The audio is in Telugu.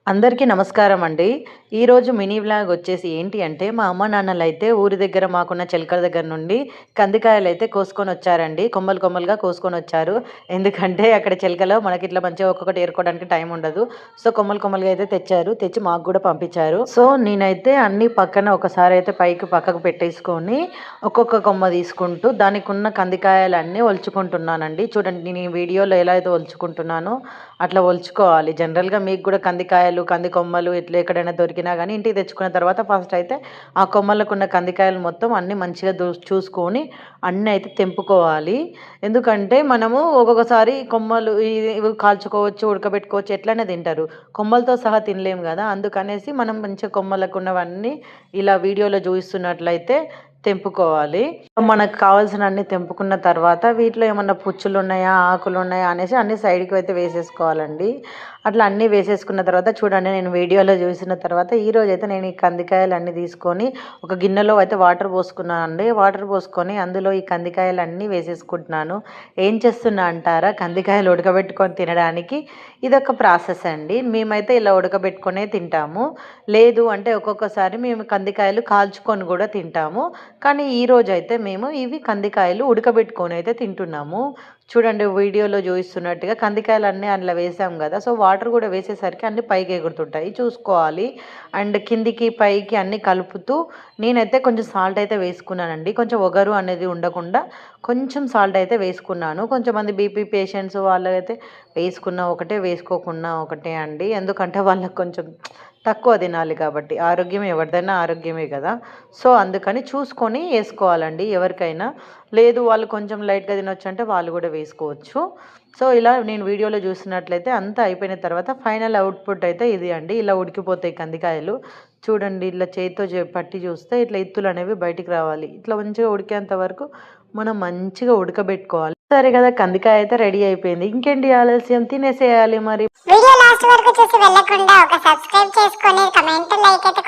అందరికీ నమస్కారం అండి. ఈరోజు మినీ వ్లాగ్ వచ్చేసి ఏంటి అంటే, మా అమ్మ నాన్నలైతే ఊరి దగ్గర మాకున్న చిలకల దగ్గర నుండి కందికాయలైతే కోసుకొనొచ్చారండి. కొమ్మలు కొమ్మలుగా కోసుకొనొచ్చారు. ఎందుకంటే అక్కడ చిలకలో మనకిట్లా మంచిగా ఒక్కొక్కటి ఏరుకోవడానికి టైం ఉండదు. సో, కొమ్మలు కొమ్మలుగా అయితే తెచ్చారు. తెచ్చి మాకు గూడా పంపించారు. సో, నేనైతే అన్నీ పక్కన ఒకసారి అయితే పక్కకు పెట్టేసుకొని, ఒక్కొక్క కొమ్మ తీసుకుంటూ దానికున్న కందికాయలన్నీ ఒలుచుకుంటున్నానండి. చూడండి నేను ఈ వీడియోలో ఎలా అయితే ఒలుచుకుంటున్నానో అట్లా ఒలుచుకోవాలి. జనరల్‌గా మీకు గూడా కందికాయలు, కంది కొమ్మలు ఇట్లా ఎక్కడైనా దొరికినా గానీ ఇంటికి తెచ్చుకున్న తర్వాత ఫస్ట్ అయితే ఆ కొమ్మలకున్న కందికాయలు మొత్తం అన్నీ మంచిగా చూసుకొని అన్నీ అయితే తెంపుకోవాలి. ఎందుకంటే మనము ఒక్కొక్కసారి కొమ్మలు ఇవి కాల్చుకోవచ్చు, ఉడకబెట్టుకోవచ్చు ఎట్లైనా తింటారు. కొమ్మలతో సహా తినలేము గదా! అందుకనేసి మనం మంచిగా కొమ్మలకున్నవన్నీ ఇలా వీడియోలో చూయిస్తున్నట్లయితే తెంపుకోవాలి. మనకు కావాల్సినన్ని తెంపుకున్న తర్వాత వీటిలో ఏమన్నా పుచ్చులున్నాయా, ఆకులున్నాయా అనేసి అన్నీ సైడ్‌కి అయితే వేసేసుకోవాలండి. అట్లా అన్నీ వేసేసుకున్న తర్వాత చూడండి నేను వీడియోలో చూసిన తర్వాత ఈరోజైతే నేను ఈ కందికాయలన్నీ తీసుకొని ఒక గిన్నెలో అయితే వాటర్ పోసుకున్నానండి. వాటర్ పోసుకొని అందులో ఈ కందికాయలన్నీ వేసేసుకుంటున్నాను. ఏం చేస్తున్నా అంటారా? కందికాయలు ఉడకబెట్టుకొని తినడానికి ఇదొక ప్రాసెస్ అండి. మేమైతే ఇలా ఉడకబెట్టుకొనే తింటాము. లేదు అంటే ఒక్కొక్కసారి మేము కందికాయలు కాల్చుకొని కూడా తింటాము. కానీ ఈరోజైతే మేము ఇవి కందికాయలు ఉడకబెట్టుకొని అయితే తింటున్నాము. చూడండి వీడియోలో చూపిస్తున్నట్టుగా కందికాయలన్నీ అందులో వేసాం కదా! సో, వాటర్ కూడా వేసేసరికి అన్నీ పైకి ఎగురుతుంటాయి చూసుకోవాలి. అండ్ కిందికి, పైకి అన్నీ కలుపుతూ నేనైతే కొంచెం సాల్ట్ అయితే వేసుకున్నానండి. కొంచెం ఒగరు అనేది ఉండకుండా కొంచెం సాల్ట్ అయితే వేసుకున్నాను. కొంచెంమంది బీపీ పేషెంట్స్ వాళ్ళైతే వేసుకున్నా ఒకటే, వేసుకోకున్నా ఒకటే అండి. ఎందుకంటే వాళ్ళకి కొంచెం తక్కువ తినాలి కాబట్టి. ఆరోగ్యం ఎవరిదైనా ఆరోగ్యమే కదా! సో, అందుకని చూసుకొని ఏసుకోవాలండి ఎవరికైనా. లేదు వాళ్ళు కొంచెం లైట్‌గా తినొచ్చంటే వాళ్ళు గూడా వేసుకోవచ్చు. సో, ఇలా నేను వీడియోలో చూసినట్లయితే అంతా అయిపోయిన తర్వాత ఫైనల్ అవుట్‌పుట్ అయితే ఇది అండి. ఇలా ఉడికిపోతాయి కందికాయలు. చూడండి ఇట్లా చేత్తో పట్టి చూస్తే ఇట్లా ఇత్తులనేవి బయటికి రావాలి. ఇట్లా మంచిగా ఉడికేంత వరకు మనం మంచిగా ఉడకబెట్టుకోవాలి. సరే కదా! కందికాయ అయితే రెడీ అయిపోయింది. ఇంకేంటి ఆలస్యం తినేసేయాలి మరి. వీడియో లాస్ట్ వరకు చూసి వెళ్ళకుండా ఒక సబ్స్క్రైబ్ చేసుకొని కమెంట్ లైక్ అయితే